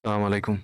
السلام عليكم.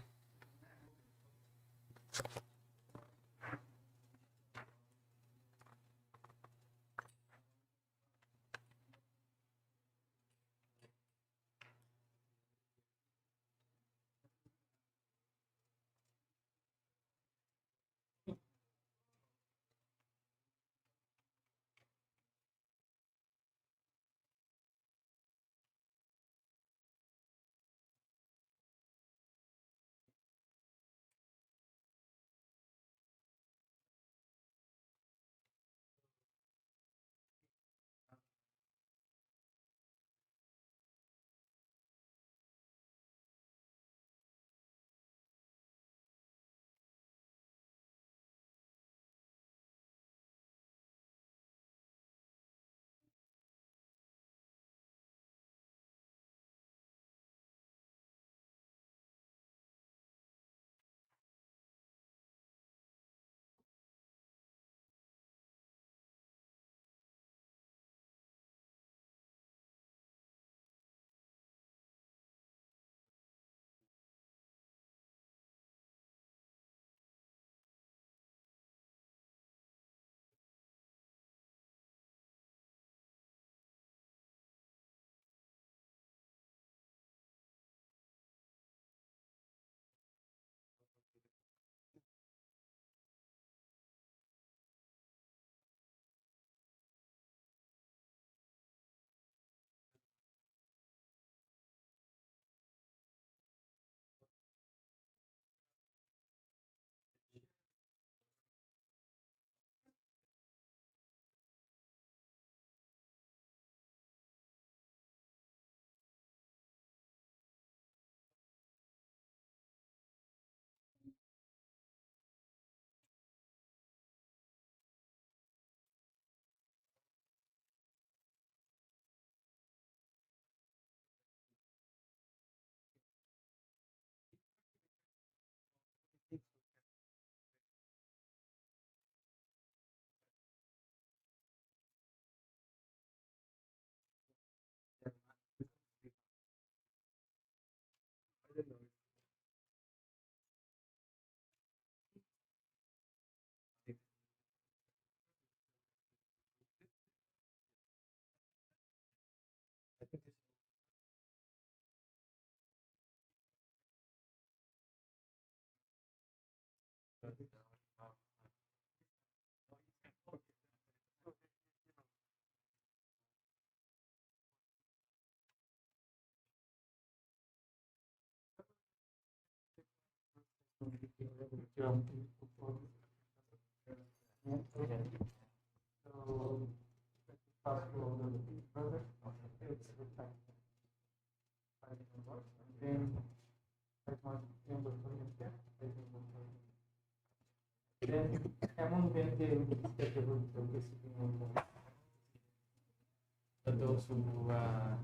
Those who have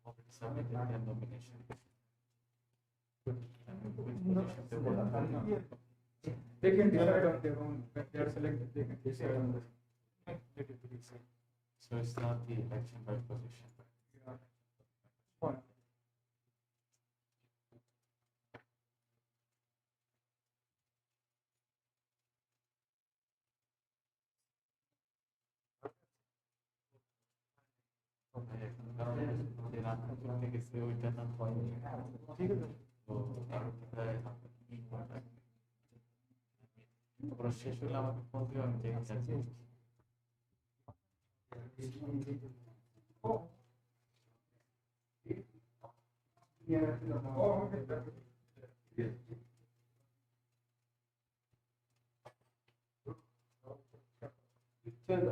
already submitted their nomination. Which position they want. They can decide on their own. When they are selected, they can decide on their own. Let it be decided. So it's not the election by position. Yeah. Fine. কারণ যে রাজনৈতিক থেকে সে ওইটা না হয় ঠিক আছে তো তারপর শেষ হলে আমাকে ফোন দিও আমি দেখে যাচ্ছি Oh. Yeah. Oh, okay. Chal,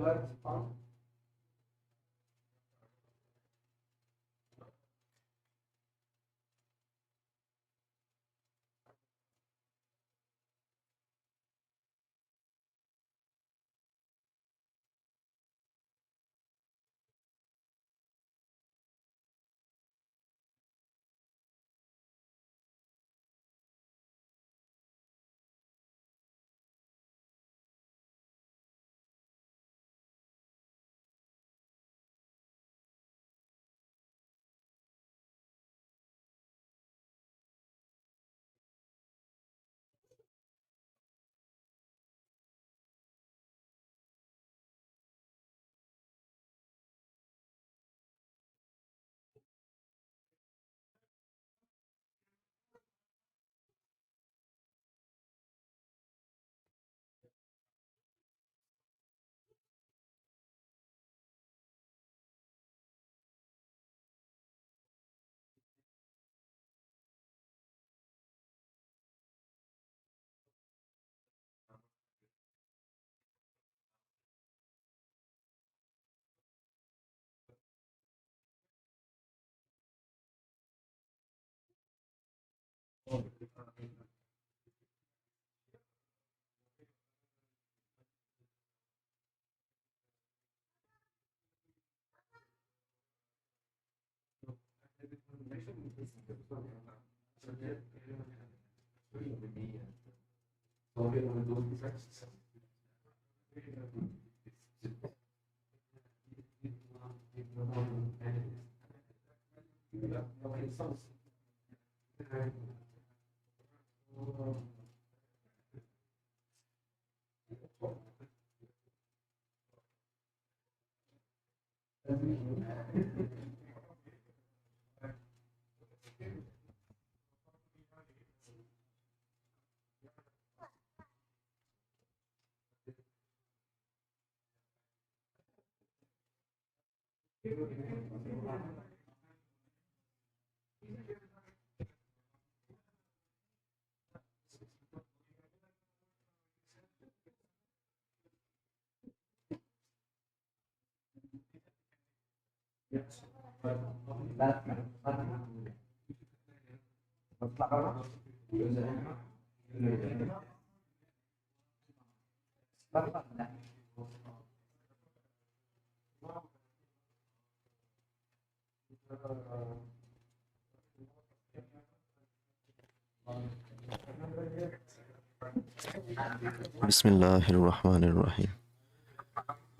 بسم الله الرحمن الرحيم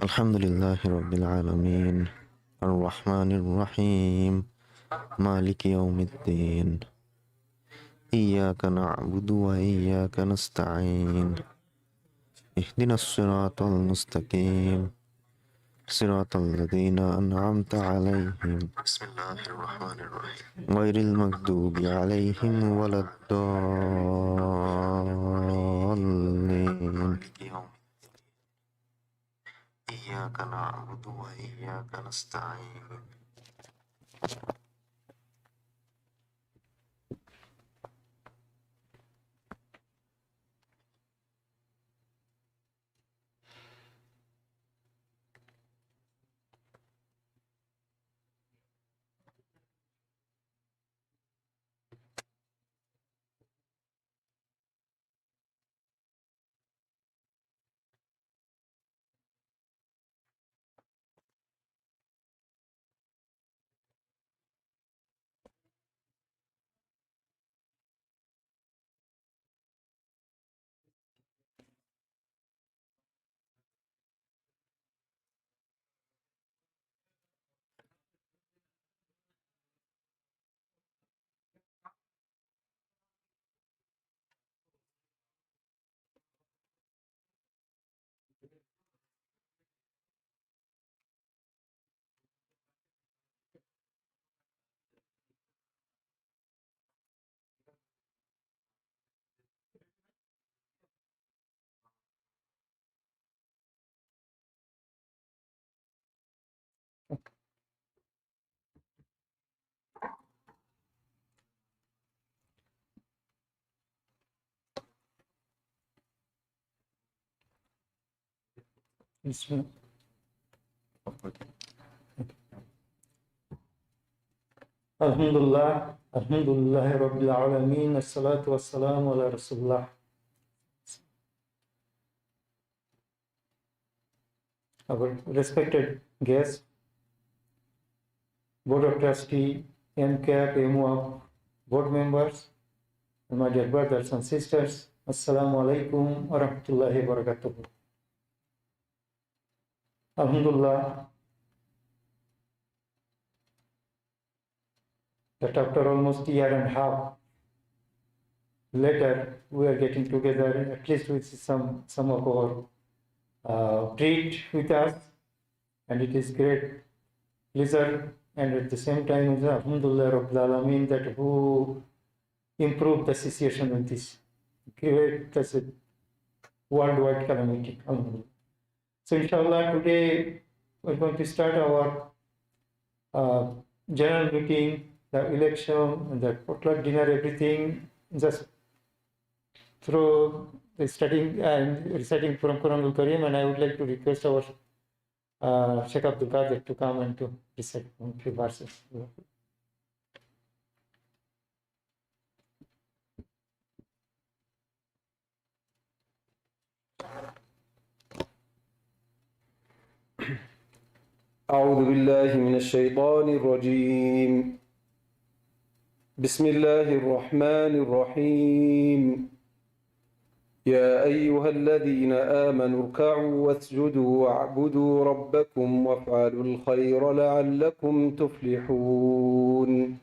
الحمد لله رب العالمين الرحمن الرحيم مالك يوم الدين إياك نعبد وإياك نستعين اهدنا الصراط المستقيم صراط الذين أنعمت عليهم بسم الله الرحمن الرحيم غير المغضوب عليهم ولا الضالين إياك نعبد وإياك نستعين Alhamdulillah, Alhamdulillah Rabbil Alameen, As-salatu was-salamu ala Rasulullah. Our respected guests, Board of Trustee, MCAP, MWAP, board members, and my dear brothers and sisters, Assalamu alaikum wa rahmatullahi wa barakatuh. Alhamdulillah, that after almost a year and a half later, we are getting together, at least with some of our treat with us, and it is great pleasure, and at the same time, Alhamdulillah Rabbil Alameen, that who improved the situation with this great worldwide calamity. Alhamdulillah. So inshallah, today we're going to start our general meeting, the election, and the potluck dinner, everything, just through the studying and reciting from Quran al-Karim, and I would like to request our Sheikh Abdul Qadir to come and to recite a few verses. أعوذ بالله من الشيطان الرجيم بسم الله الرحمن الرحيم يا أيها الذين آمنوا اركعوا واسجدوا واعبدوا ربكم وافعلوا الخير لعلكم تفلحون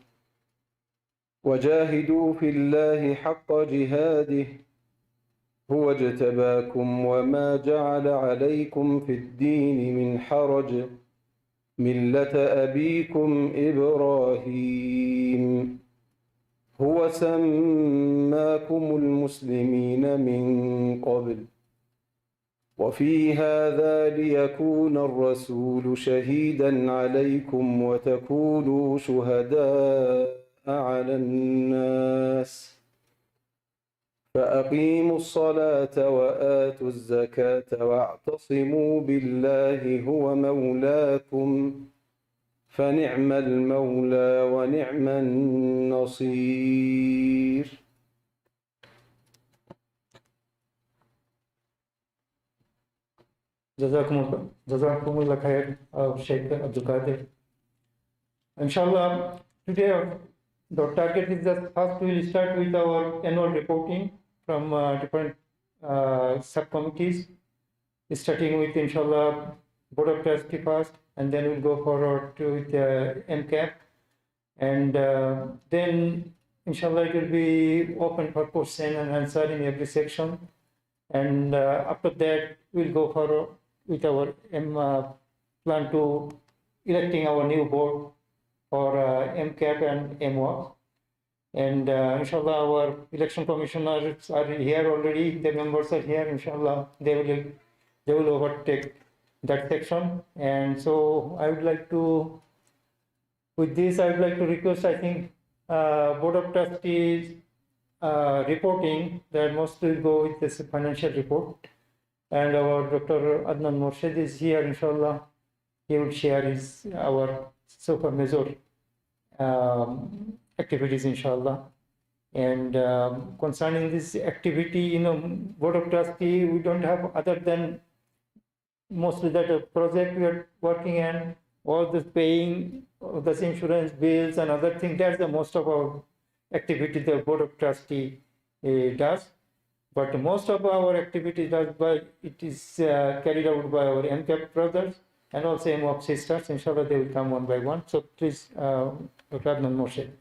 وجاهدوا في الله حق جهاده هو اجتباكم وما جعل عليكم في الدين من حرج ملة أبيكم إبراهيم هو سماكم المسلمين من قبل وفي هذا ليكون الرسول شهيدا عليكم وتكونوا شهداء على الناس فأقيموا الصلاة وآتوا الزكاة واعتصموا بالله هو مولاكم فنعم المولى ونعم النصير. Jazakumullah khair, Sheikh Abdul Qadir. Inshallah, today the target is that first we will start with our annual reporting from different subcommittees, starting with inshallah Board of Trustees first, and then we'll go forward to with MCAP, and then inshallah it will be open for question and answer in every section, and after that we'll go forward with our plan to electing our new board for MCAP and MWAP. And inshallah, our election commissioners are here already. The members are here. Inshallah, they will overtake that section. And so I would like to, with this, I would like to request. I think Board of Trustees reporting that mostly will go with this financial report. And our Dr. Adnan Morshid is here. Inshallah, he will share our super major activities, inshallah. And concerning this activity, Board of Trustee, we don't have other than mostly that project we are working on, all this paying the insurance bills and other things. That's the most of our activity the Board of Trustee does. But most of our activity is carried out by our MCAP brothers and also MWAP sisters. Inshallah, they will come one by one. So please, Dr. Adnan Morshid.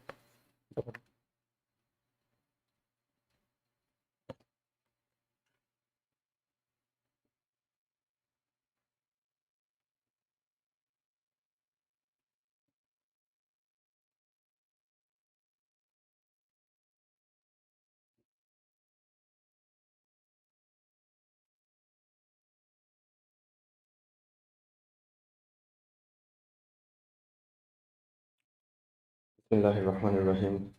Bismillahirrahmanirrahim.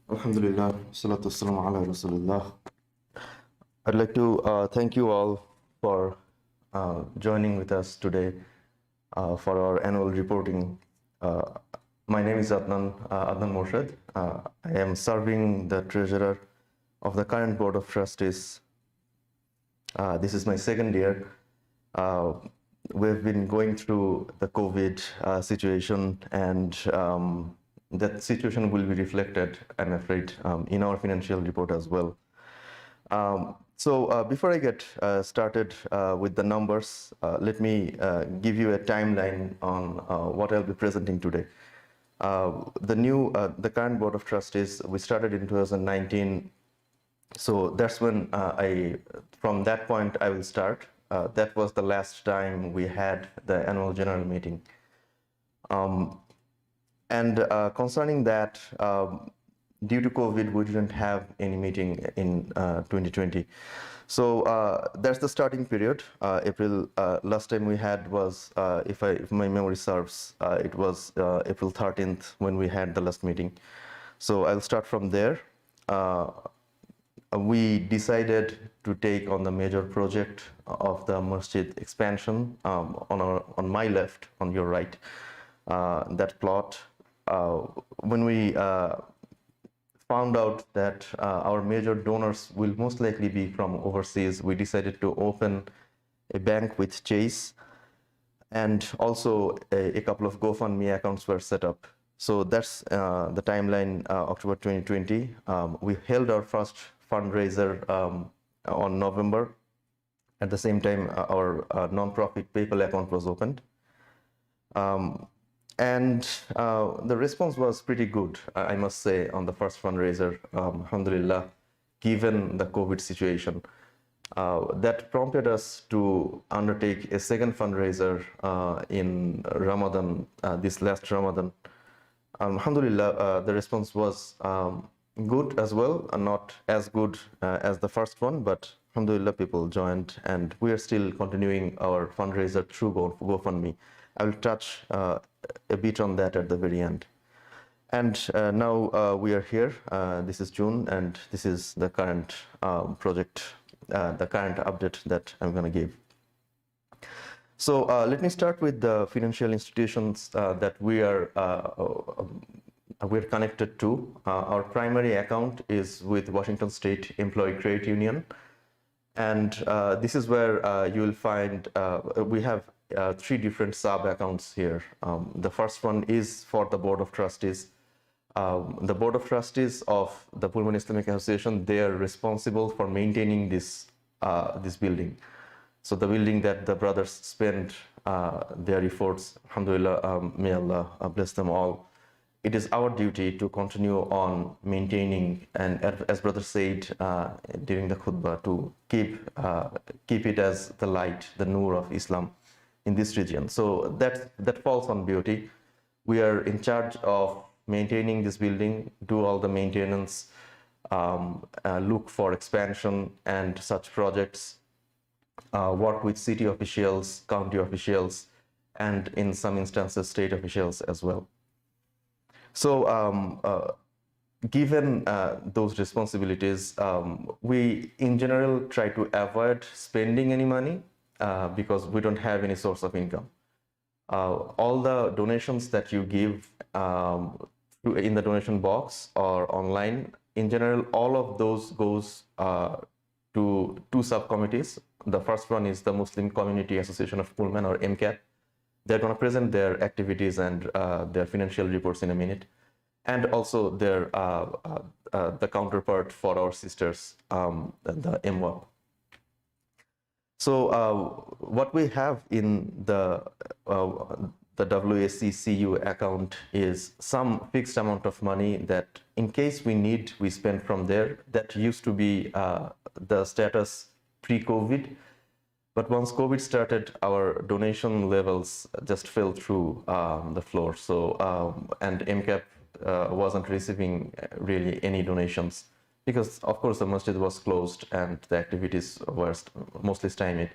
Alhamdulillah, salatu wassalamu ala rasulillah. I'd like to thank you all for joining with us today for our annual reporting. My name is Adnan Morshid. I am serving the treasurer of the current Board of Trustees. This is my second year. We've been going through the COVID situation, and that situation will be reflected, I'm afraid, in our financial report as well. So before I get started with the numbers, let me give you a timeline on what I'll be presenting today. The current Board of Trustees, we started in 2019. So that's when from that point, I will start. That was the last time we had the annual general meeting. Concerning that, due to COVID, we didn't have any meeting in 2020. So that's the starting period. April, last time we had was, if my memory serves, it was April 13th when we had the last meeting. So I'll start from there. We decided to take on the major project of the masjid expansion on my left, on your right, that plot. When we found out that our major donors will most likely be from overseas, we decided to open a bank with Chase, and also a couple of GoFundMe accounts were set up. So that's the timeline, October 2020. We held our first fundraiser on November. At the same time, our non-profit PayPal account was opened. And the response was pretty good, I must say, on the first fundraiser, alhamdulillah, given the COVID situation. That prompted us to undertake a second fundraiser in Ramadan, this last Ramadan. Alhamdulillah, the response was good as well, not as good as the first one, but alhamdulillah, people joined, and we are still continuing our fundraiser through GoFundMe. I will touch a bit on that at the very end. And now we are here. This is June, and this is the current project, the current update that I'm going to give. So let me start with the financial institutions that we're connected to. Our primary account is with Washington State Employee Credit Union, and this is where you will find we have 3 different sub accounts here. The first one is for the Board of Trustees. The Board of Trustees of the Pullman Islamic Association, they are responsible for maintaining this building. So the building that the brothers spent their efforts, alhamdulillah, may Allah bless them all. It is our duty to continue on maintaining, and as brother said during the khutbah, to keep it as the light, the noor of Islam in this region. So that falls on beauty. We are in charge of maintaining this building, do all the maintenance, look for expansion and such projects, work with city officials, county officials, and in some instances state officials as well. So given those responsibilities, we in general try to avoid spending any money because we don't have any source of income. All the donations that you give in the donation box or online, in general, all of those goes to 2 subcommittees. The first one is the Muslim Community Association of Pullman, or MCAP. They're going to present their activities and their financial reports in a minute, and also their the counterpart for our sisters, the MWAP. So what we have in the WSCCU account is some fixed amount of money that in case we need, we spend from there. That used to be the status pre-COVID. But once COVID started, our donation levels just fell through the floor. So, and MCAP wasn't receiving really any donations because, of course, the masjid was closed and the activities were mostly stymied.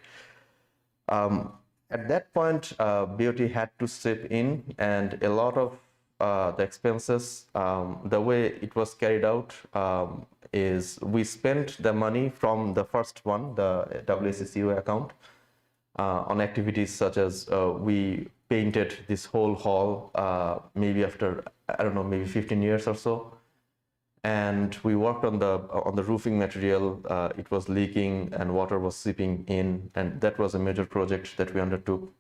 At that point, BOT had to step in, and a lot of the expenses, the way it was carried out is we spent the money from the first one, the WSCCU account, on activities such as we painted this whole hall maybe after, I don't know, maybe 15 years or so. And we worked on the roofing material. It was leaking and water was seeping in, and that was a major project that we undertook.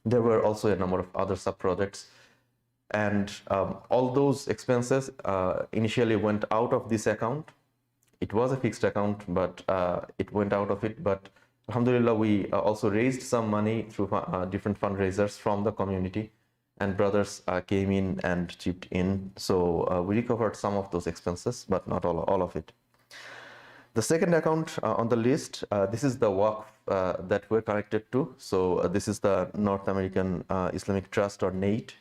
There were also a number of other sub-projects, and all those expenses initially went out of this account. It was a fixed account, but it went out of it. But alhamdulillah, we also raised some money through different fundraisers from the community, and brothers came in and chipped in. So we recovered some of those expenses, but not all of it. The second account on the list, this is the WAQF that we're connected to. So this is the North American Islamic Trust, or NAIT.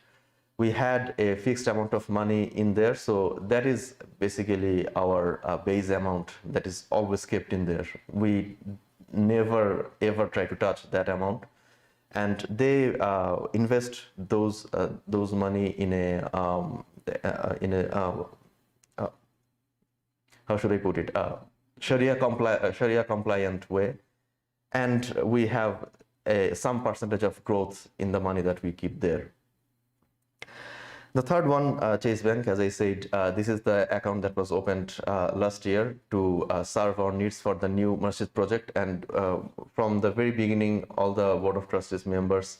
We had a fixed amount of money in there. So that is basically our base amount that is always kept in there. We never ever try to touch that amount. And they invest those money in a how should I put it, Sharia compliant way, and we have some percentage of growth in the money that we keep there. The third one, Chase Bank, as I said, this is the account that was opened last year to serve our needs for the new masjid project. And from the very beginning, all the Board of Trustees members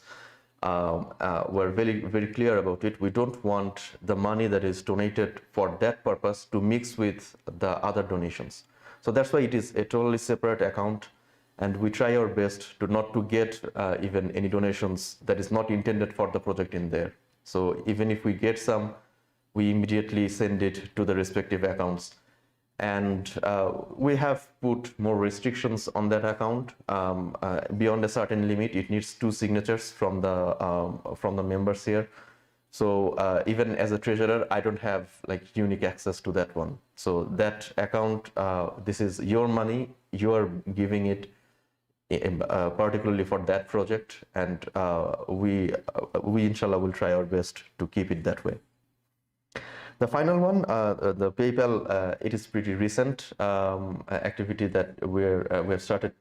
were very clear about it. We don't want the money that is donated for that purpose to mix with the other donations. So that's why it is a totally separate account, and we try our best to not to get even any donations that is not intended for the project in there. So even if we get some, we immediately send it to the respective accounts. And we have put more restrictions on that account. Beyond a certain limit, it needs 2 signatures from the members here. So even as a treasurer, I don't have like unique access to that one. So that account, this is your money, you are giving it particularly for that project, and we inshallah will try our best to keep it that way. The final one, the PayPal, it is pretty recent activity that we have started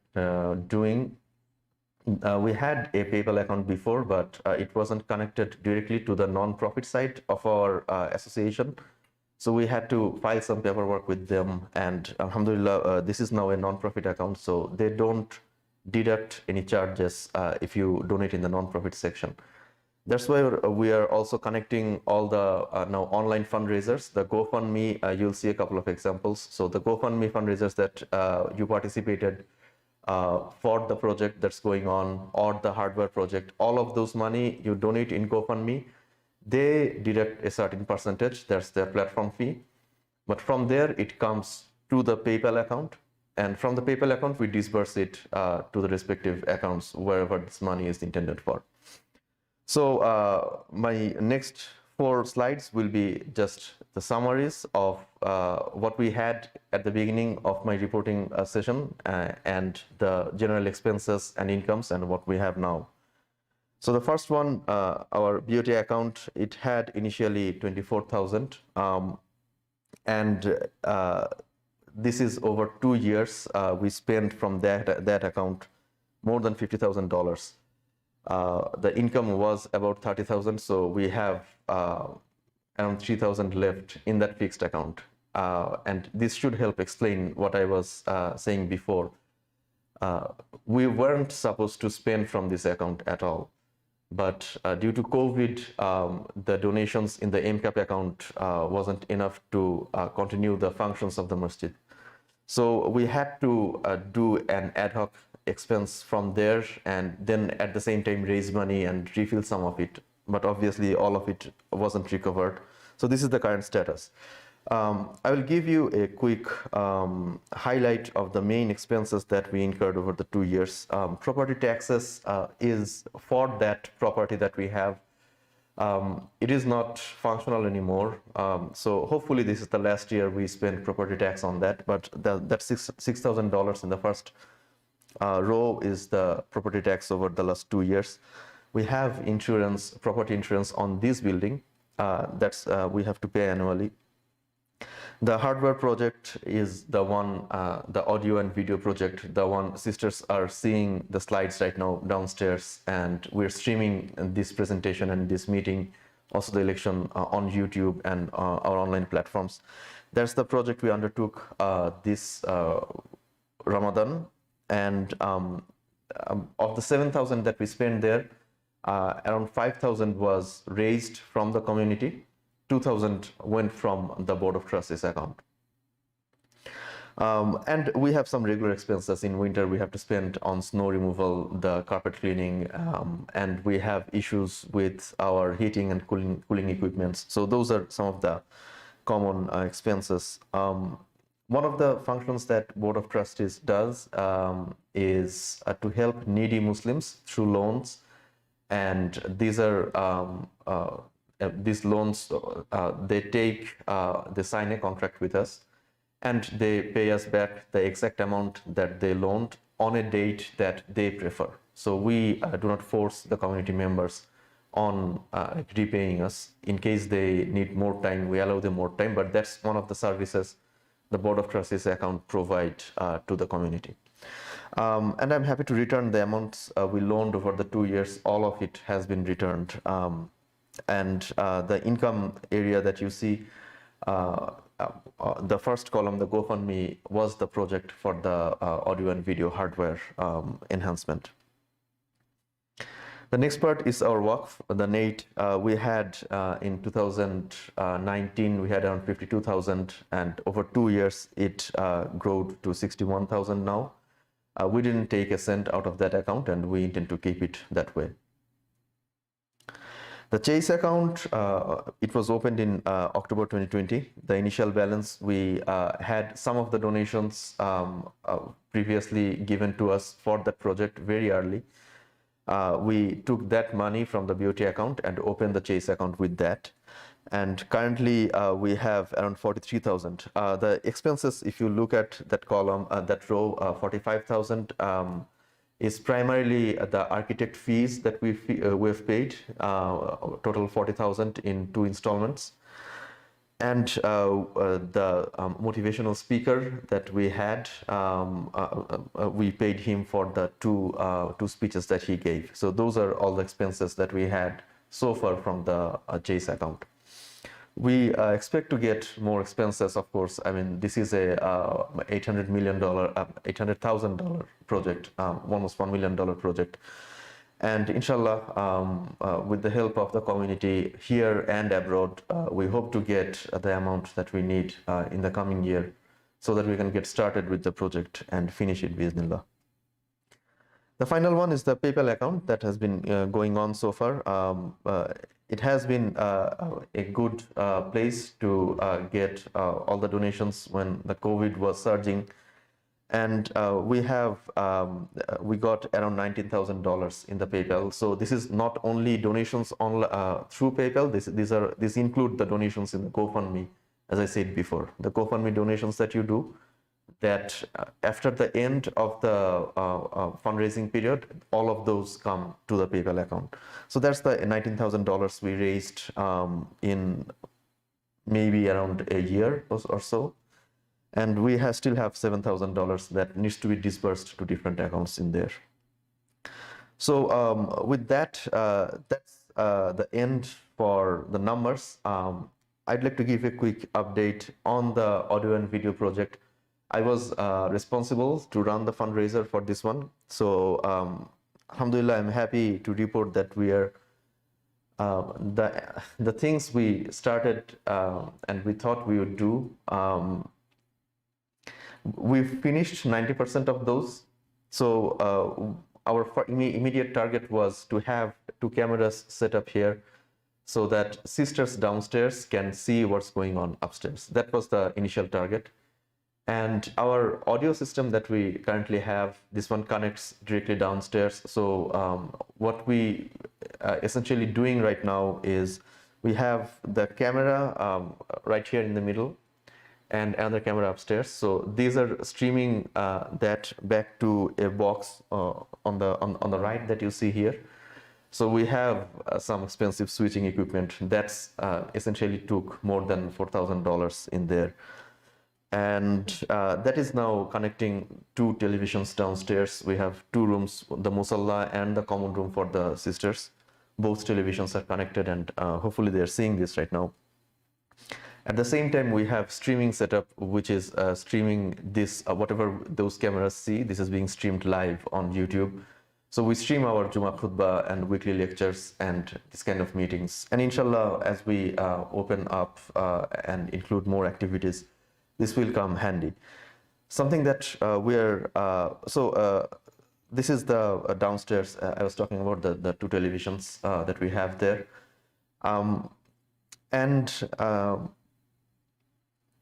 doing. We had a PayPal account before, but it wasn't connected directly to the non-profit side of our association. So we had to file some paperwork with them, and alhamdulillah, this is now a non-profit account, so they don't deduct any charges if you donate in the non-profit section. That's why we are also connecting all the now online fundraisers. The GoFundMe, you'll see a couple of examples. So the GoFundMe fundraisers that you participated for the project that's going on, or the hardware project, all of those money you donate in GoFundMe, they deduct a certain percentage. That's their platform fee. But from there, it comes to the PayPal account. And from the PayPal account, we disperse it to the respective accounts wherever this money is intended for. So my next 4 slides will be just the summaries of what we had at the beginning of my reporting session and the general expenses and incomes and what we have now. So the first one, our BOT account, it had initially 24,000, and this is over 2 years. We spent from that account more than $50,000. The income was about 30,000, so we have around 3,000 left in that fixed account. And this should help explain what I was saying before. We weren't supposed to spend from this account at all. But due to COVID, the donations in the MCAP account wasn't enough to continue the functions of the masjid. So we had to do an ad hoc expense from there, and then at the same time raise money and refill some of it. But obviously all of it wasn't recovered. So this is the current status. I will give you a quick highlight of the main expenses that we incurred over the 2 years. Property taxes is for that property that we have. It is not functional anymore. So hopefully this is the last year we spend property tax on that, but that $6,000 in the first row is the property tax over the last 2 years. We have insurance, property insurance on this building. That's we have to pay annually. The hardware project is the one, the audio and video project, the one sisters are seeing the slides right now downstairs, and we're streaming this presentation and this meeting, also the election on YouTube and our online platforms. That's the project we undertook this Ramadan, and of the 7,000 that we spent there, around 5,000 was raised from the community. 2,000 went from the Board of Trustees account. And we have some regular expenses. In winter, we have to spend on snow removal, the carpet cleaning, and we have issues with our heating and cooling equipments. So those are some of the common expenses. One of the functions that Board of Trustees does is to help needy Muslims through loans. And these are these loans, they sign a contract with us, and they pay us back the exact amount that they loaned on a date that they prefer. So we do not force the community members on repaying us. In case they need more time, we allow them more time, but that's one of the services the Board of Trustees account provide to the community. And I'm happy to return the amounts we loaned over the 2 years. All of it has been returned. And the income area that you see, the first column, the GoFundMe, was the project for the audio and video hardware enhancement. The next part is our Waqf, the NATE. We had in 2019, we had around 52,000, and over 2 years, it grew to 61,000 now. We didn't take a cent out of that account, and we intend to keep it that way. The Chase account, it was opened in October 2020. The initial balance, we had some of the donations previously given to us for that project very early. We took that money from the BOT account and opened the Chase account with that. And currently we have around 43,000. The expenses, if you look at that column, that row, 45,000 is primarily the architect fees that we've paid, total 40,000 in 2 installments. And the motivational speaker that we had, we paid him for the two speeches that he gave. So those are all the expenses that we had so far from the Chase account. We expect to get more expenses, of course. I mean, this is a $800,000 project, almost $1 million project. And inshallah, with the help of the community here and abroad, we hope to get the amount that we need in the coming year so that we can get started with the project and finish it, bismillah. The final one is the PayPal account that has been going on so far. It has been a good place to get all the donations when the COVID was surging. And we got around $19,000 in the PayPal. So this is not only donations through PayPal. These include the donations in the GoFundMe, as I said before. The GoFundMe donations that you do, that after the end of the fundraising period, all of those come to the PayPal account. So that's the $19,000 we raised in maybe around a year or so. And we still have $7,000 that needs to be dispersed to different accounts in there. So with that, that's the end for the numbers. I'd like to give a quick update on the audio and video project. I was responsible to run the fundraiser for this one. So alhamdulillah, I'm happy to report that we are the things we started and we thought we would do, we've finished 90% of those. So our immediate target was to have 2 cameras set up here so that sisters downstairs can see what's going on upstairs. That was the initial target. And our audio system that we currently have, this one connects directly downstairs. So what we essentially doing right now is we have the camera right here in the middle and another camera upstairs. So these are streaming that back to a box on the right that you see here. So we have some expensive switching equipment that's essentially took more than $4,000 in there. And that is now connecting 2 televisions downstairs. We have 2 rooms, the musalla and the common room for the sisters. Both televisions are connected, and hopefully they're seeing this right now. At the same time, we have streaming setup, which is streaming this, whatever those cameras see, this is being streamed live on YouTube. So we stream our Jummah khutbah and weekly lectures and this kind of meetings. And inshallah, as we open up and include more activities, this will come handy. Something that this is the downstairs. I was talking about the 2 televisions that we have there.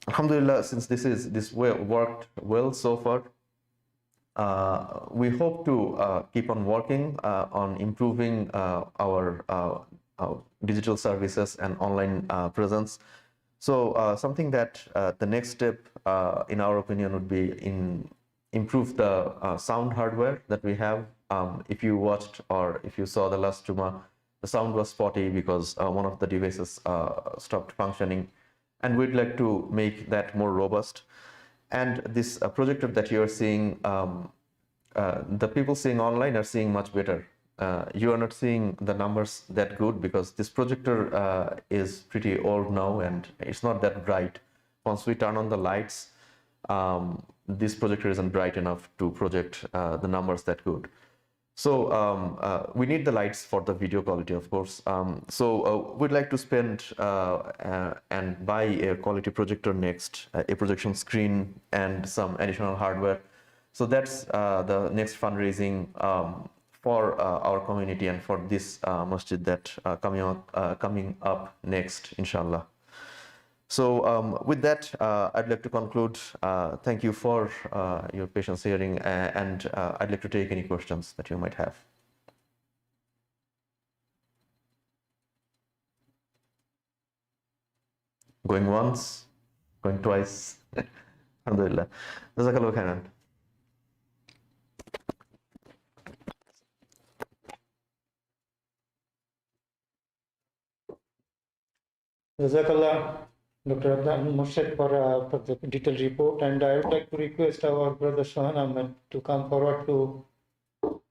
Alhamdulillah, since this worked well so far, we hope to keep on working on improving our digital services and online presence. So something that the next step, in our opinion, would be improve the sound hardware that we have. If you watched or if you saw the last Jummah, the sound was spotty because one of the devices stopped functioning. And we'd like to make that more robust. And this projector that you're seeing, the people seeing online are seeing much better. You are not seeing the numbers that good because this projector is pretty old now and it's not that bright. Once we turn on the lights, this projector isn't bright enough to project the numbers that good. So we need the lights for the video quality, of course. We'd like to spend and buy a quality projector next, a projection screen, and some additional hardware. So that's the next fundraising for our community and for this masjid that coming up next, inshallah. So with that, I'd like to conclude. Thank you for your patience hearing, and I'd like to take any questions that you might have. Going once, going twice. Alhamdulillah. Jazakallah khairan. Jazakallah, Dr. Abdul Murshid, for the detailed report, and I would like to request our brother Shahan Ahmed to come forward to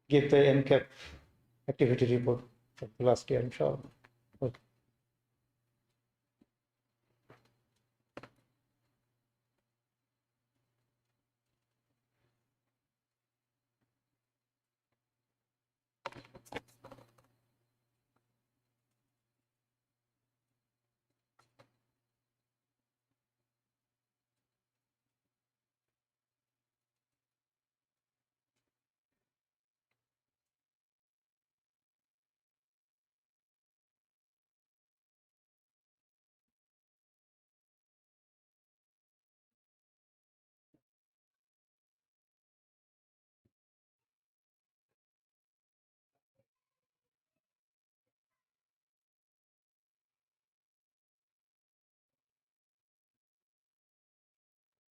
give the MCAP activity report for the last year, inshallah. Okay.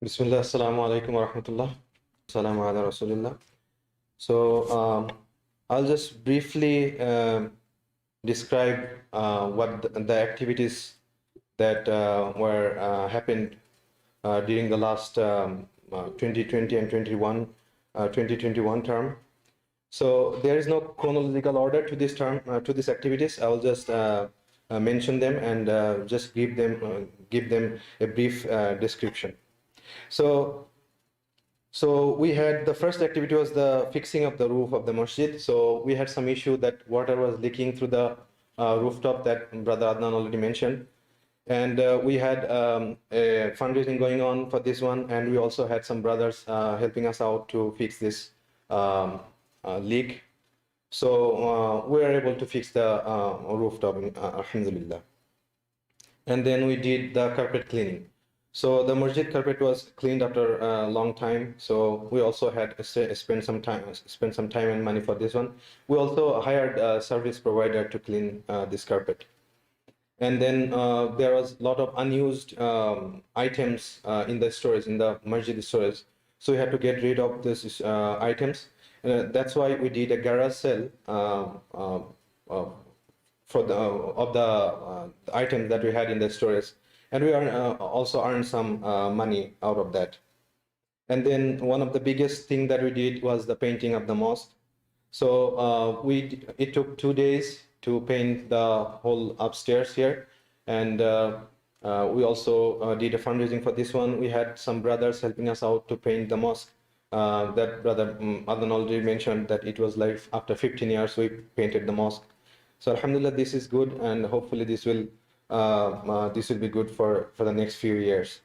Bismillah, assalamu alaikum wa rahmatullah. Assalamu ala rasulillah. So I'll just briefly describe what the activities that were happened during the last 2020 and 2021 term. So there is no chronological order to this term, to these activities. I will just mention them and just give them a brief description. So we had the first activity was the fixing of the roof of the masjid. So we had some issue that water was leaking through the rooftop that Brother Adnan already mentioned. And we had a fundraising going on for this one. And we also had some brothers helping us out to fix this leak. So we were able to fix the rooftop, alhamdulillah. And then we did the carpet cleaning. So the masjid carpet was cleaned after a long time. So we also had to spend some time and money for this one. We also hired a service provider to clean this carpet. And then there was a lot of unused items in the storage, in the masjid storage. So we had to get rid of these items. That's why we did a garage sale for the items that we had in the storage. And we also earned some money out of that. And then one of the biggest thing that we did was the painting of the mosque. So it took 2 days to paint the whole upstairs here. And we also did a fundraising for this one. We had some brothers helping us out to paint the mosque. That brother Adnan already mentioned that it was like after 15 years we painted the mosque. So alhamdulillah, this is good, and hopefully this will be good for the next few years.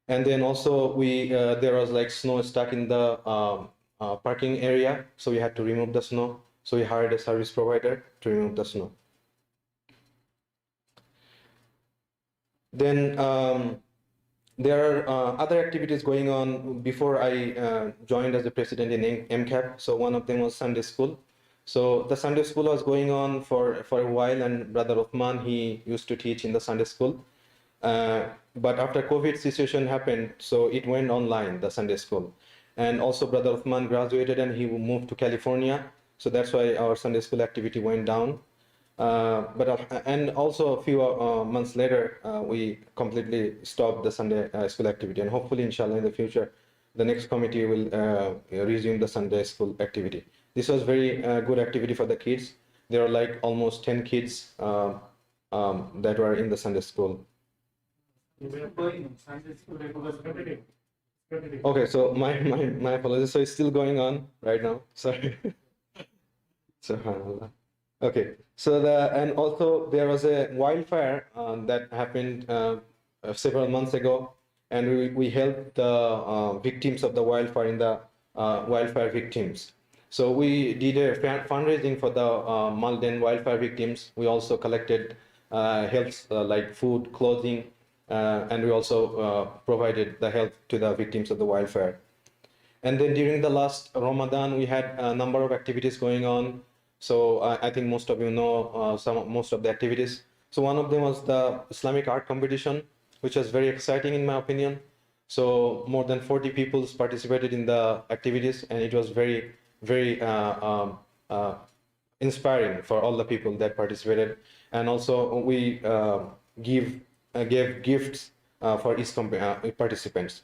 And then also there was like snow stuck in the parking area, so we had to remove the snow. So we hired a service provider to remove the snow. Then there are other activities going on before I joined as the president in MCAP. So one of them was Sunday school. So the Sunday school was going on for a while, and Brother Uthman, he used to teach in the Sunday school. But after COVID situation happened, so it went online, the Sunday school. And also Brother Uthman graduated and he moved to California. So that's why our Sunday school activity went down. And also a few months later, we completely stopped the Sunday school activity. And hopefully, inshallah, in the future, the next committee will resume the Sunday school activity. This was very good activity for the kids. There are like almost 10 kids that were in the Sunday school. Okay, so my apologies. So it's still going on right now. Sorry. Subhanallah. Okay, so and also there was a wildfire that happened several months ago, and we helped the victims of the wildfire in the wildfire victims. So we did a fundraising for the Malden wildfire victims. We also collected help like food, clothing, and we also provided the help to the victims of the wildfire. And then during the last Ramadan, we had a number of activities going on. So I think most of you know most of the activities. So one of them was the Islamic art competition, which was very exciting in my opinion. So more than 40 people participated in the activities, and it was very, very inspiring for all the people that participated. And also we gave gifts for each participants.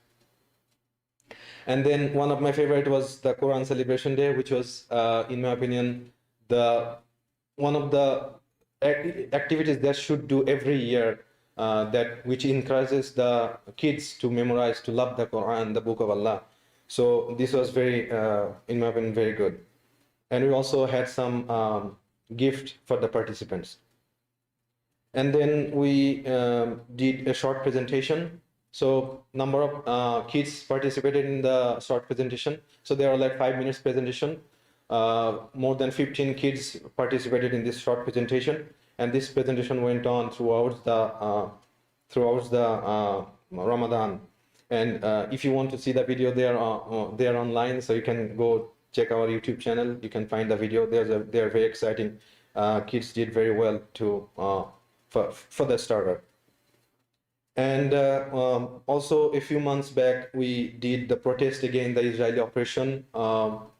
And then one of my favorite was the Quran Celebration Day, which was, in my opinion, one of the activities that should do every year, which encourages the kids to memorize, to love the Quran, the Book of Allah. So this was very, in my opinion, very good. And we also had some gift for the participants. And then we did a short presentation. So number of kids participated in the short presentation. So there are like 5 minutes presentation. More than 15 kids participated in this short presentation, and this presentation went on throughout the Ramadan. And if you want to see the video, they are online, so you can go check our YouTube channel. You can find the video. They are very exciting. Kids did very well for the starter. And also a few months back, we did the protest against the Israeli operation for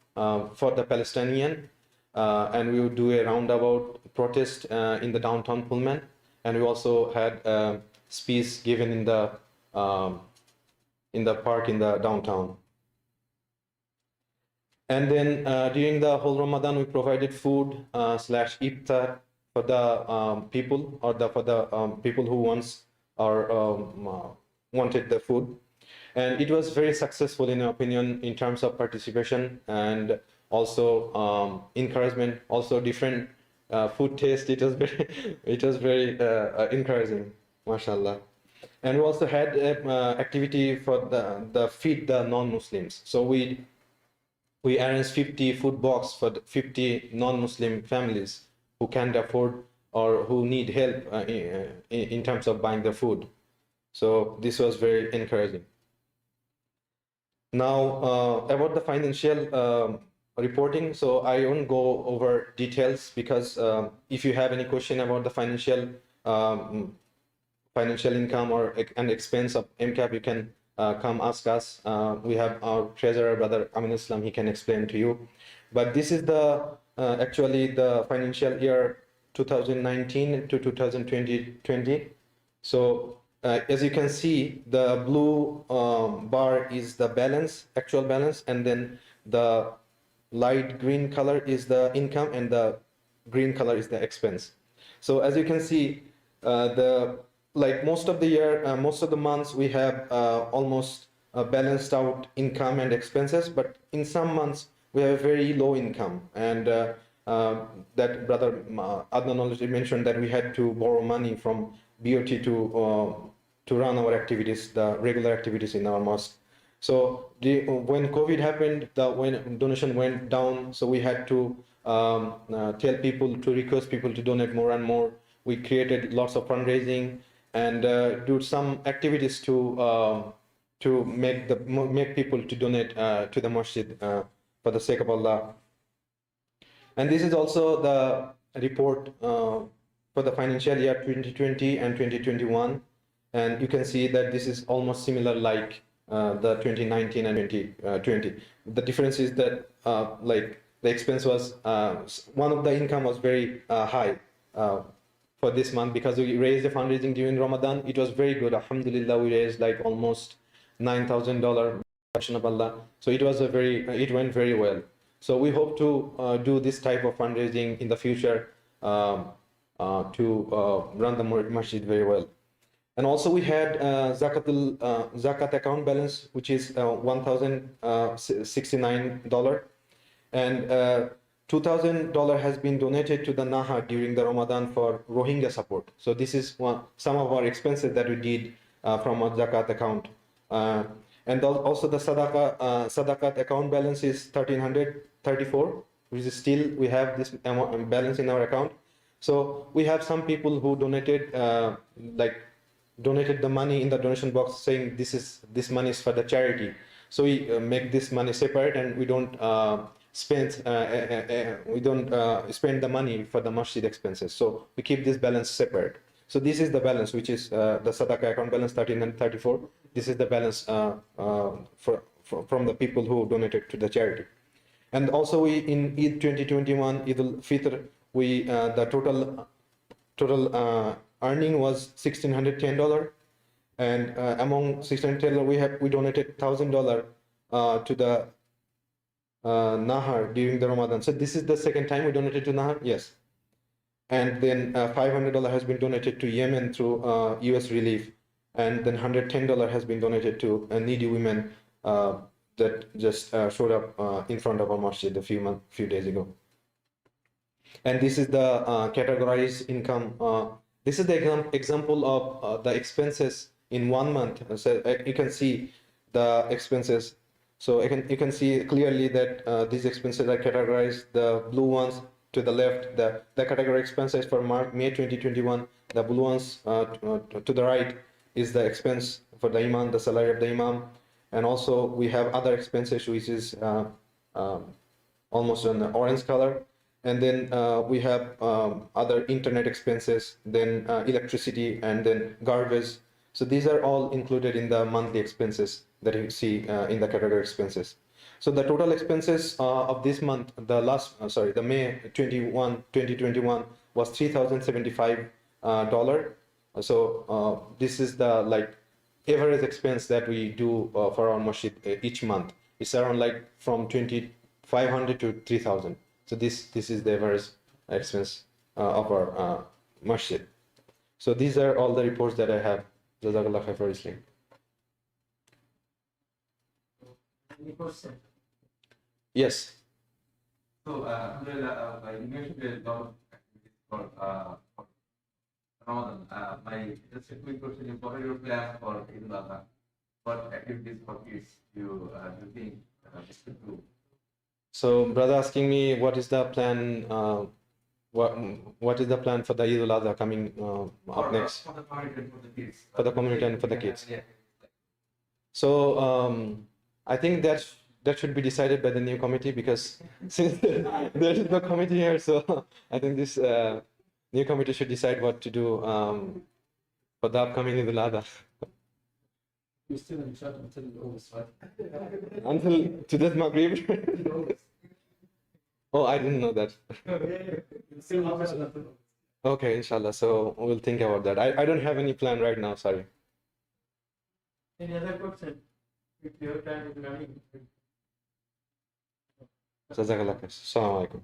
the Palestinian, and we would do a roundabout protest in the downtown Pullman, and we also had a speech given in the park in the downtown. And then during the whole Ramadan, we provided food / iftar for the people, or for the people who wanted the food. And it was very successful in my opinion in terms of participation and also encouragement, also different food taste. It was very encouraging, mashallah. And we also had activity for the feed the non-Muslims. So we arranged 50 food box for 50 non-Muslim families who can't afford or who need help in terms of buying the food. So this was very encouraging. Now about the financial reporting. So I won't go over details because if you have any question about the financial income or an expense of MCAP, you can come ask us. We have our treasurer, Brother Amin Islam, he can explain to you. But this is actually the financial year 2019 to 2020. So as you can see, the blue bar is the balance, actual balance, and then the light green color is the income, and the green color is the expense. So as you can see, most of the year, most of the months, we have almost balanced out income and expenses, but in some months we have a very low income, and that Brother Adnan already mentioned that we had to borrow money from BOT to run our activities, the regular activities in our mosque. So when COVID happened, when donation went down, so we had to request people to donate more and more. We created lots of fundraising and do some activities to make people to donate to the masjid for the sake of Allah. And this is also the report for the financial year 2020 and 2021. And you can see that this is almost similar like the 2019 and 2020. The difference is that the expense was, one of the income was very high for this month because we raised the fundraising during Ramadan. It was very good. Alhamdulillah, we raised like almost $9,000 of Allah. So it went very well. So we hope to do this type of fundraising in the future to run the masjid very well. And also we had zakat account balance, which is $1,069. And $2,000 has been donated to the Nahar during the Ramadan for Rohingya support. So this is some of our expenses that we did from our zakat account. And also the sadaqat account balance is 1,334, which is still we have this balance in our account. So we have some people who donated donated the money in the donation box saying this money is for the charity. So we make this money separate, and we don't spend the money for the masjid expenses. So we keep this balance separate. So this is the balance, which is the sadaqah account balance 1,334. This is the balance from the people who donated to the charity. And also we in Eid 2021, Eid al-Fitr, we the total earning was $1,610, and among $1,610 we donated $1,000 to the Nahar during the Ramadan. So this is the second time we donated to Nahar. Yes. And then $500 has been donated to Yemen through US Relief, and then $110 has been donated to needy women that just showed up in front of our masjid a few days ago. And this is the categorized income. This is the example of the expenses in 1 month. So you can see the expenses. So you can see clearly that these expenses are categorized. The blue ones to the left, the category expenses for May 2021. The blue ones to the right is the expense for the imam, the salary of the imam. And also we have other expenses, which is almost an orange color. And then we have other internet expenses, then electricity, and then garbage. So these are all included in the monthly expenses that you see in the category expenses. So the total expenses of this month, the May 2021 was $3,075. So this is the average expense that we do for our masjid each month. It's around from 2,500 to 3,000. So this is the average expense of our masjid. So these are all the reports that I have. Jazakallah khair for listening. Any question? Yes. So, Alhamdulillah, you mentioned a lot of activities for Ramadan. Just a quick question: what are your plans for Eid al-Adha? What activities for kids do you think we should do? So, brother asking me what is the plan? What is the plan for the Eid al-Adha coming up next? For the community and for the kids. For the community and for the kids. Yeah. So I think that should be decided by the new committee, because since there is no committee here, so I think this new committee should decide what to do for the upcoming Eid al-Adha. You still in shut until August, right? Until today's Maghrib. Oh, I didn't know that. You still have until August. Okay, inshallah. So we'll think about that. I don't have any plan right now. Sorry. Any other question? If your time is running. Jazakallah khair. Assalamu alaikum.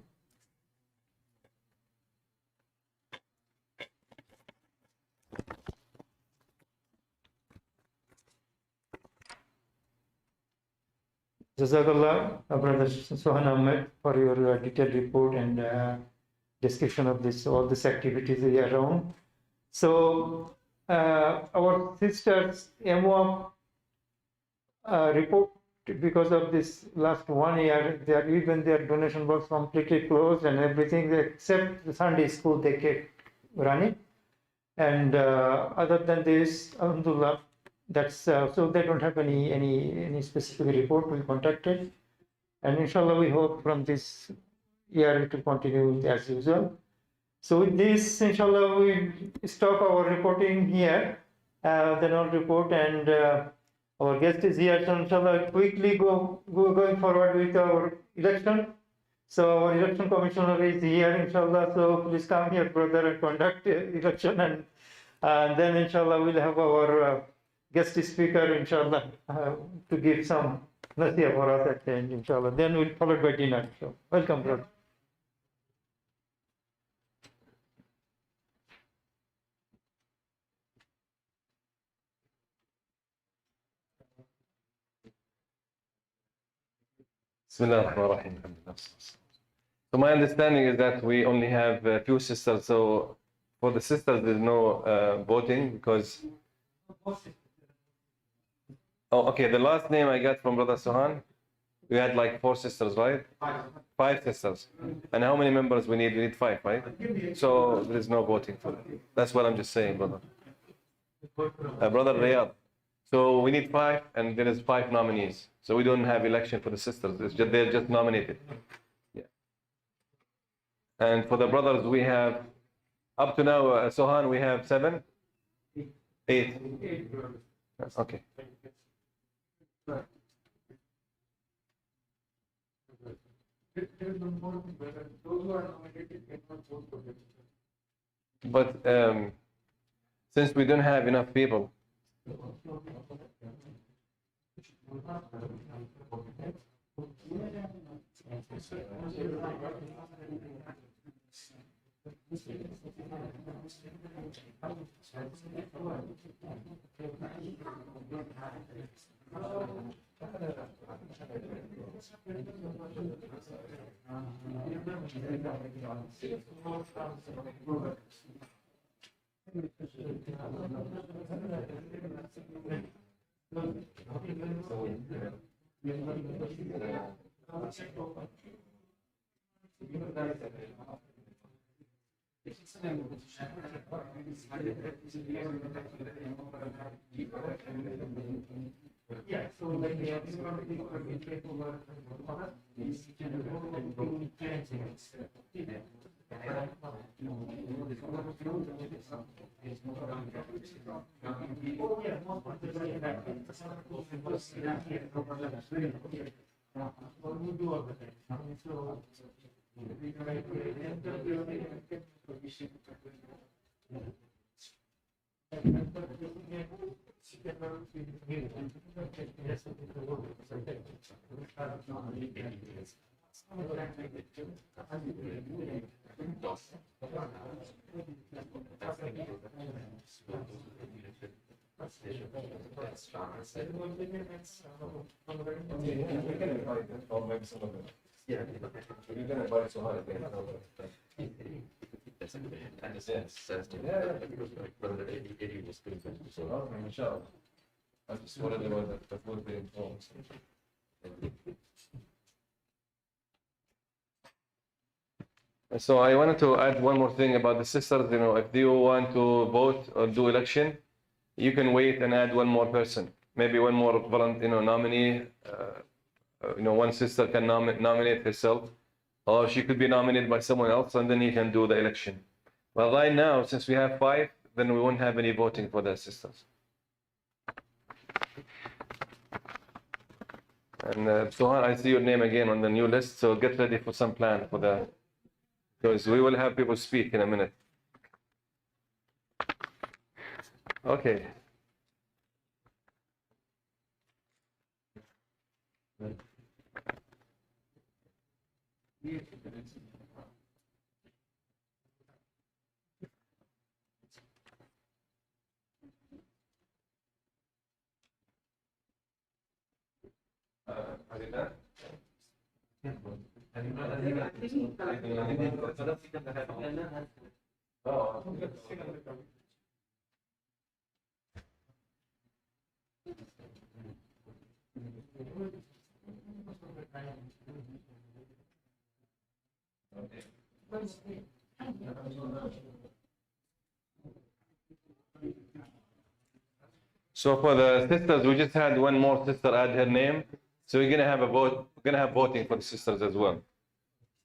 Jazakallah, Brother Sohan Ahmed, for your detailed report and description of all these activities around. So, our sisters MWAP report, because of this last 1 year, their donation box completely closed and everything except the Sunday school they kept running. And other than this, alhamdulillah, that's so they don't have any specific report we contacted, and inshallah we hope from this year it will continue as usual. So with this, inshallah, we stop our reporting here, the non-report, and our guest is here, so inshallah quickly going forward with our election. So our election commissioner is here, inshallah, so please come here, brother, and conduct election, and then inshallah we'll have our guest speaker, inshallah, to give some nasiha for us at the end, inshallah. Then we'll follow by dinner. So welcome, brother. بسم الله الرحمن الرحيم الحمد لله والصلاة والسلام. So my understanding is that we only have a few sisters. So for the sisters, there's no voting because. Oh, okay. The last name I got from Brother Suhan, we had like 4 sisters, right? 5 sisters. And how many members we need? We need 5, right? So there is no voting for that. That's what I'm just saying, brother. Brother Riyadh. So we need 5, and there is 5 nominees. So we don't have election for the sisters. They're just nominated. Yeah. And for the brothers, we have up to now, Sohan, we have 7, 8. Okay. But since we don't have enough people, so I wanted to add one more thing about the sisters. You know, if you want to vote or do election, you can wait and add one more person, maybe one more nominee. One sister can nominate herself, or she could be nominated by someone else, and then you can do the election. But right now, since we have 5, then we won't have any voting for the sisters. And Suhan, I see your name again on the new list, so get ready for some plan for the, because we will have people speak in a minute. Okay. So for the sisters, we just had one more sister add her name. So we're gonna have a vote. We're gonna have voting for the sisters as well,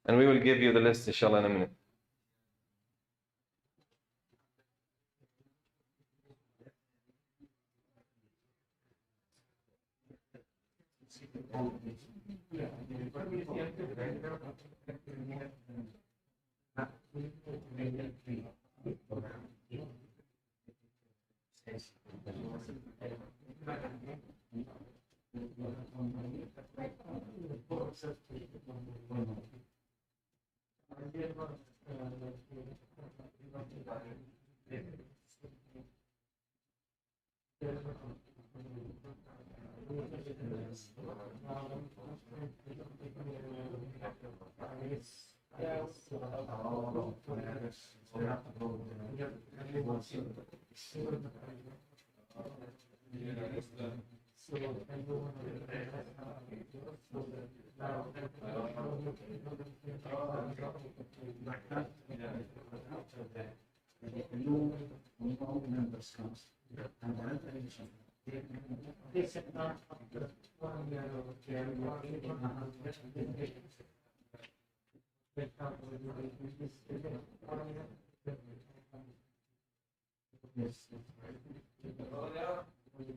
and we will give you the list, inshallah, in a minute.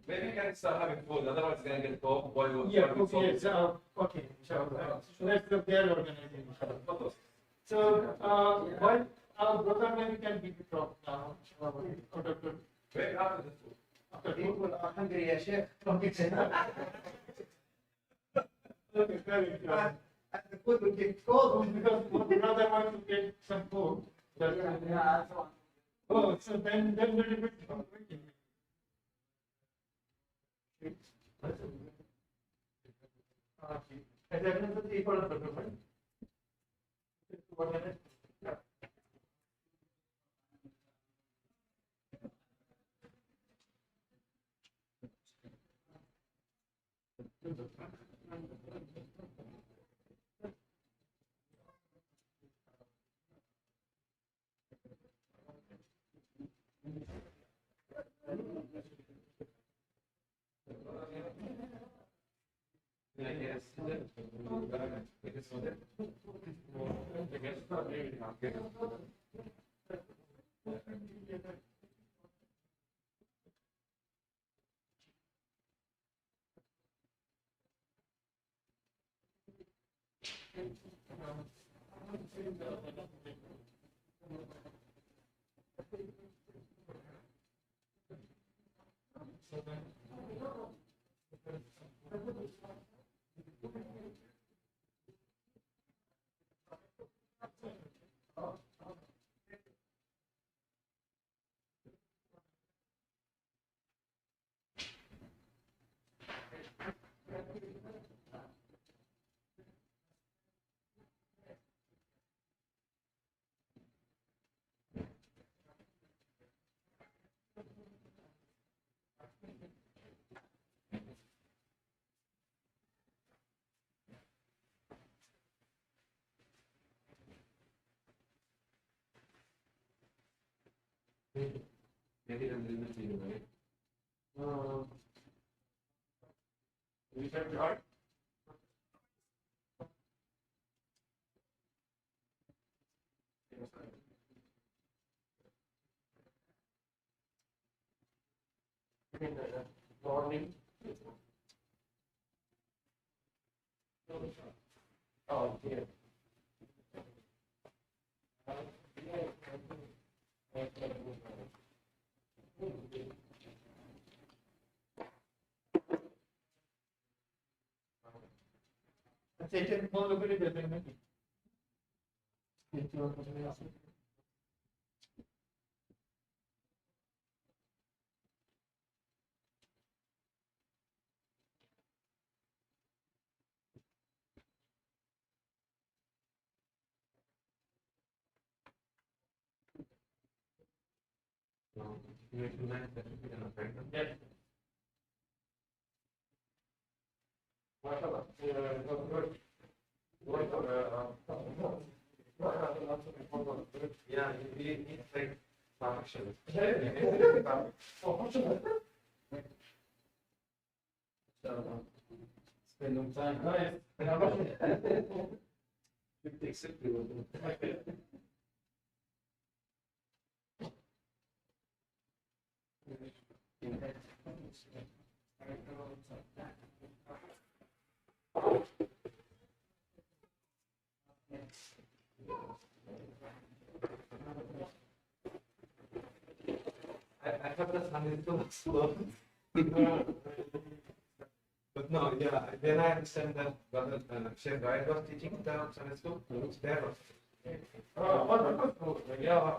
Maybe you can start having food, otherwise it's gonna get cold while you're Yeah, okay, yes, okay, inshallah. Let's look there organizing, inshallah. So, while our brother maybe can give the talk now, or Dr. Maybe after the food. After people are hungry, yeah, Sheikh. Okay, very good. And the food will get cold because my brother wants to get some food. Oh, so then little bit. Maybe I'm doing the thing, right? We can start. Morning. Oh, yeah. Station phone look at it, maybe. Yes. Yeah, it's like function. Spend some time. I have the Sunday too slow. But no, yeah, then I understand that brother Sheikh Raid was teaching the Sunday school. There was. Yeah.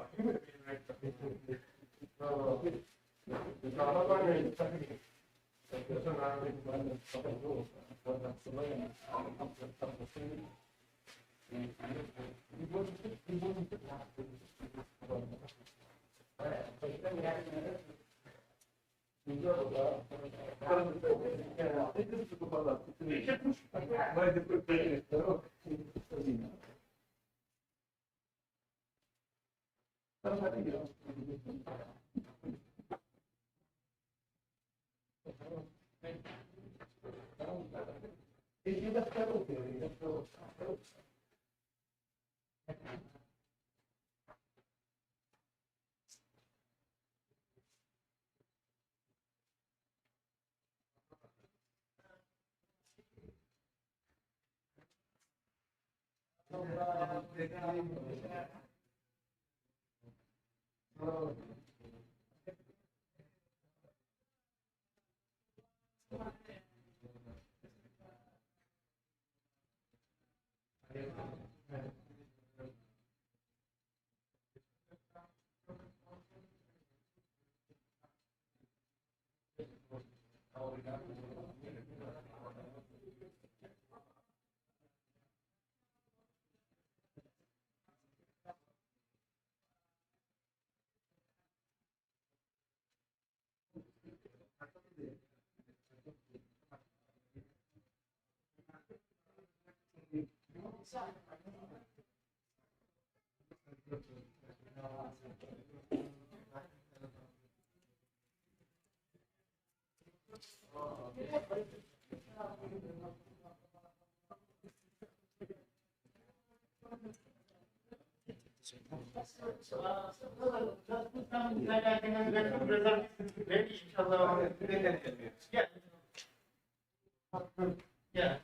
Yeah.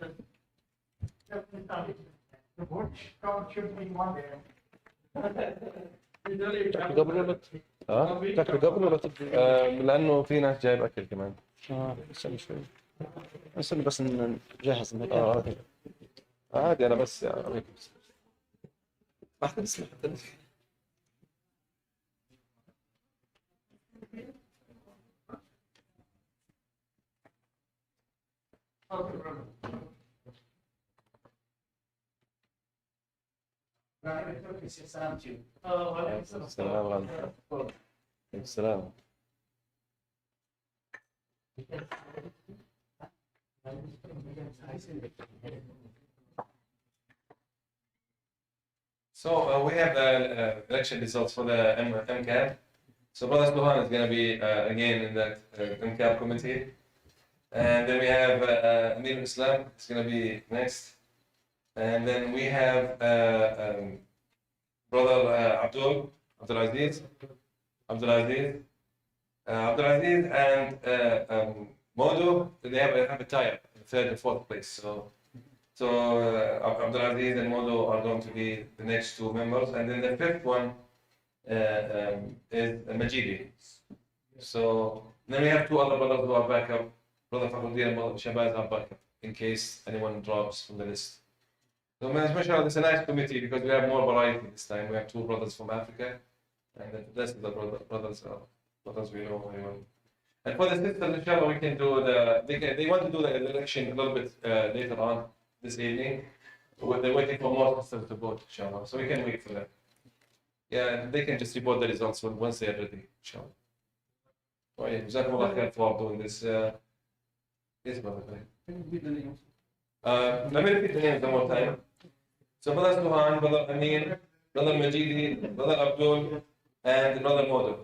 The vote count should be one day. قبل ولا تاكل قبل ولا لانه في ناس جايب اكل كمان. استنى شوي. استنى بس نجهز المكان. اوكي. عادي انا بس يعني ما حدا بيسمع حتى. السلام عليكم. السلام. So we have the election results for the MCAP. So Brother Suhan is going to be again in that MCAP committee. And then we have Amir Islam is going to be next. And then we have Brother Abdulaziz, and Modu. They have a tie-up, third and fourth place. So Abdulaziz and Modu are going to be the next two members, and then the fifth one is Majidi. So then we have two other brothers who are backup. Brother Fakhruddin and Brother Shabazz are backup in case anyone drops from the list. So mashallah, it's a nice committee because we have more variety this time. We have two brothers from Africa, and the rest of the brothers we know very well. And for the sisters, inshallah, we can do they want to do the election a little bit later on this evening. They're waiting for more sisters to vote, inshallah. So we can wait for that. Yeah, they can just report the results once they are ready, inshallah. Oh yeah, Jazakumullah khair for doing this. Yes, brother. Let me repeat the names one more time. So Brother Suhan, Brother Amin, Brother Majidi, Brother Abdul, and Brother Modu.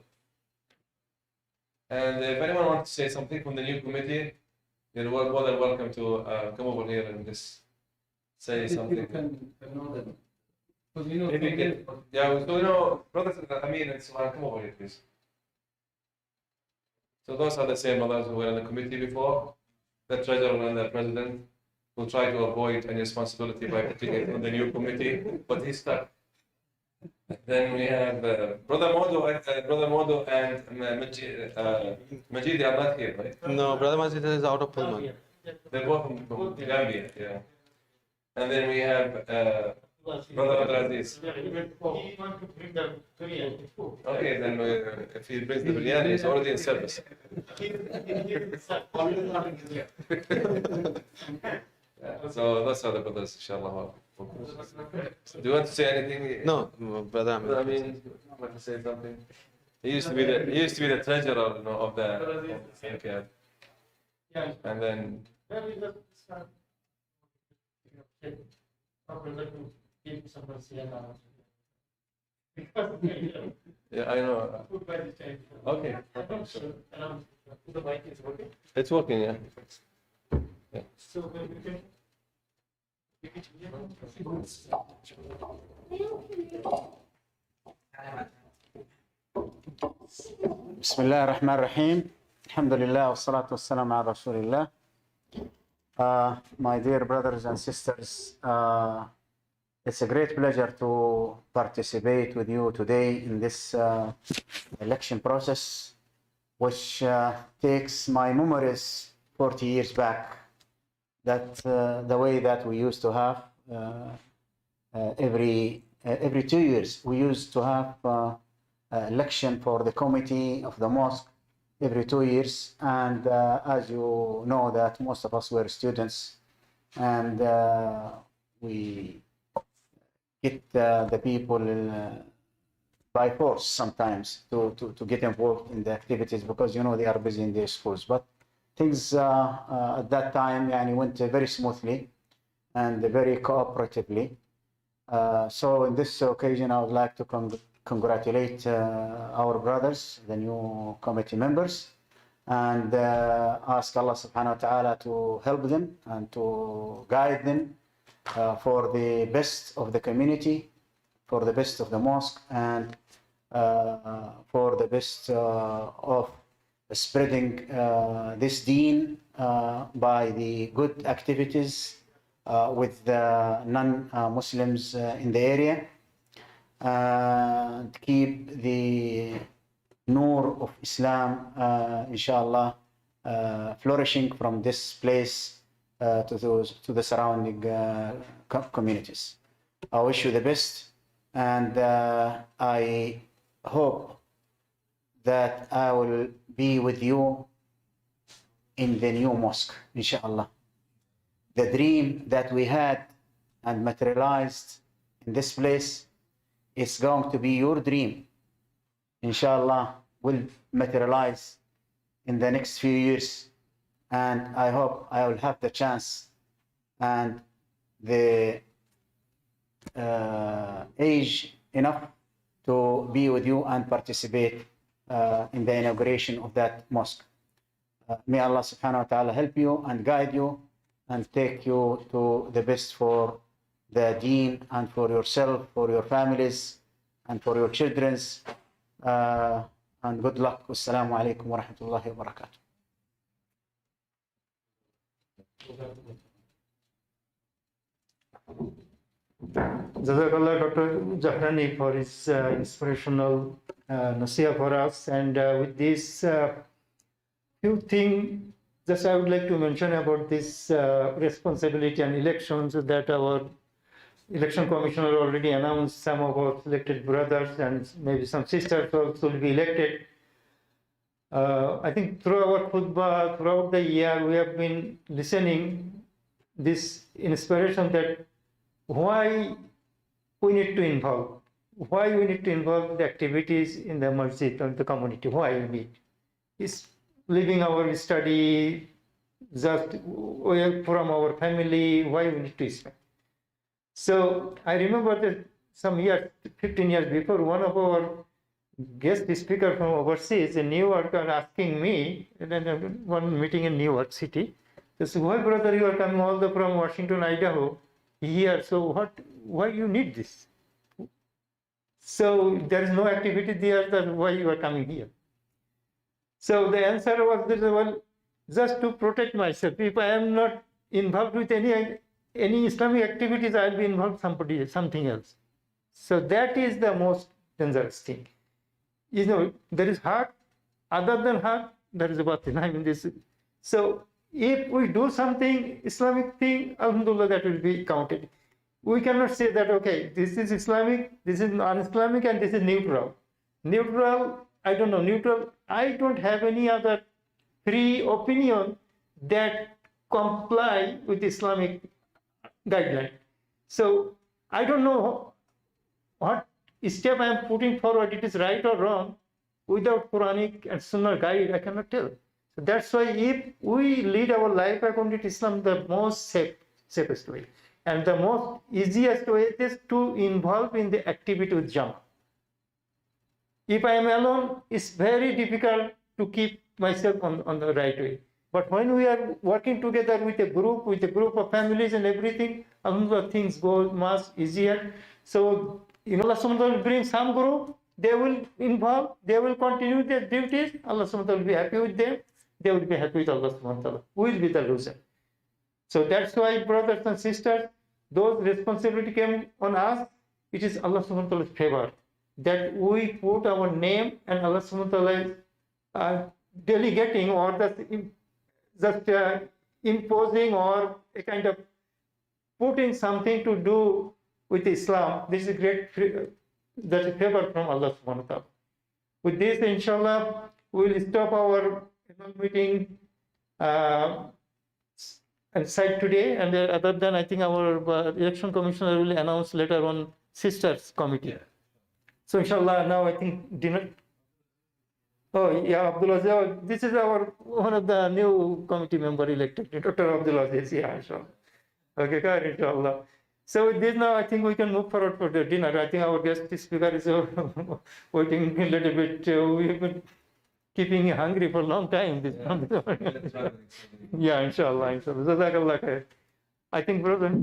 And if anyone wants to say something from the new committee, you're more than welcome to come over here and just say something. Yeah, so Brother Amin and Suhan, come over here, please. So those are the same brothers who were in the committee before, the treasurer and the president. Will try to avoid any responsibility by putting it in the new committee, but he's stuck. Then we have Brother Modu and Majid are not here, right? No, Brother Majid is out of Pullman. They're both from Gambia, yeah. And then we have Brother Abdulaziz. Okay, then if he brings the biryani, he's already in service. So those are the brothers, inshallah. Do you want to say anything? No, Brother I Ahmed. mean, want to say something? He used to be the treasurer, of the okay. Yeah. And then Then we just start. Our brother to give some Sienna. Because yeah, I know. food by the time. Okay. I'm sure. The mic is working. It's working, yeah. So then we can. بسم الله الرحمن الرحيم الحمد لله والصلاة والسلام على رسول الله. My dear brothers and sisters, it's a great pleasure to participate with you today in this election process, which takes my memories 40 years back, that the way that we used to have every 2 years, we used to have election for the committee of the mosque every 2 years. And as you know that most of us were students, and we get the people by force sometimes to get involved in the activities, because they are busy in their schools. But things at that time went very smoothly and very cooperatively. So in this occasion, I would like to congratulate our brothers, the new committee members, and ask Allah subhanahu wa ta'ala to help them and to guide them for the best of the community, for the best of the mosque, and for the best of spreading this deen by the good activities with the non-Muslims in the area, and keep the nur of Islam, inshallah, flourishing from this place to the surrounding communities. I wish you the best, and I hope that I will be with you in the new mosque, inshallah. The dream that we had and materialized in this place is going to be your dream, inshallah, will materialize in the next few years. And I hope I will have the chance and the age enough to be with you and participate in the inauguration of that mosque. May Allah subhanahu wa ta'ala help you and guide you and take you to the best for the deen and for yourself, for your families, and for your children's. And good luck. Wassalamu alaikum wa rahmatullahi wa barakatuh. Jazakallah, Dr. Jahrani, for his inspirational nasiha for us. And with this few things, just I would like to mention about this responsibility and elections, that our election commissioner already announced some of our selected brothers and maybe some sisters also will be elected. I think through our khutbah, throughout the year, we have been listening this inspiration that why we need to involve the activities in the masjid or the community. Why we need? It's leaving our study, just away from our family. Why we need to spend? So I remember that some years, 15 years before, one of our guest speaker from overseas in New York are asking me, in one meeting in New York City, they said, why brother, you are coming all the from Washington, Idaho here, so why you need this? So there is no activity there, then why you are coming here? So the answer was that, well, just to protect myself. If I am not involved with any Islamic activities, I'll be involved something else. So that is the most dangerous thing. There is heart. Other than heart, there is a batin. I mean this. So if we do something Islamic thing, alhamdulillah, that will be counted. We cannot say that, okay, this is Islamic, this is non-Islamic, and this is neutral. Neutral, I don't know, neutral. I don't have any other free opinion that comply with Islamic guideline. So I don't know what step I am putting forward, it is right or wrong. without Quranic and Sunnah guide, I cannot tell. So that's why if we lead our life according to Islam, the most safest way and the most easiest way is to involve in the activity with Jama. If I am alone, it's very difficult to keep myself on the right way. But when we are working together with a group of families and everything, alhamdulillah, things go much easier. So, Allah subhanahu wa ta'ala will bring some group, they will involve, they will continue their duties, Allah subhanahu wa ta'ala will be happy with them, they will be happy with Allah subhanahu wa ta'ala, who will be the loser. So that's why, brothers and sisters, those responsibility came on us, it is Allah subhanahu wa ta'ala's favor, that we put our name and Allah subhanahu wa ta'ala is delegating or just imposing or a kind of putting something to do with Islam. This is a great that's a favor from Allah subhanahu wa ta'ala. With this, inshallah, we will stop our meeting and site today. And other than, I think our election commissioner will announce later on sisters committee. So inshallah, now I think dinner. Oh yeah, Abdul Aziz, this is our one of the new committee member elected, Dr. Abdul Aziz. Yeah, inshallah. Okay, good, inshallah. So with this now, I think we can move forward for the dinner. I think our guest speaker is waiting a little bit. We've been keeping you hungry for a long time. Yeah, inshallah, inshallah. Jazakallah khair. I think, brother.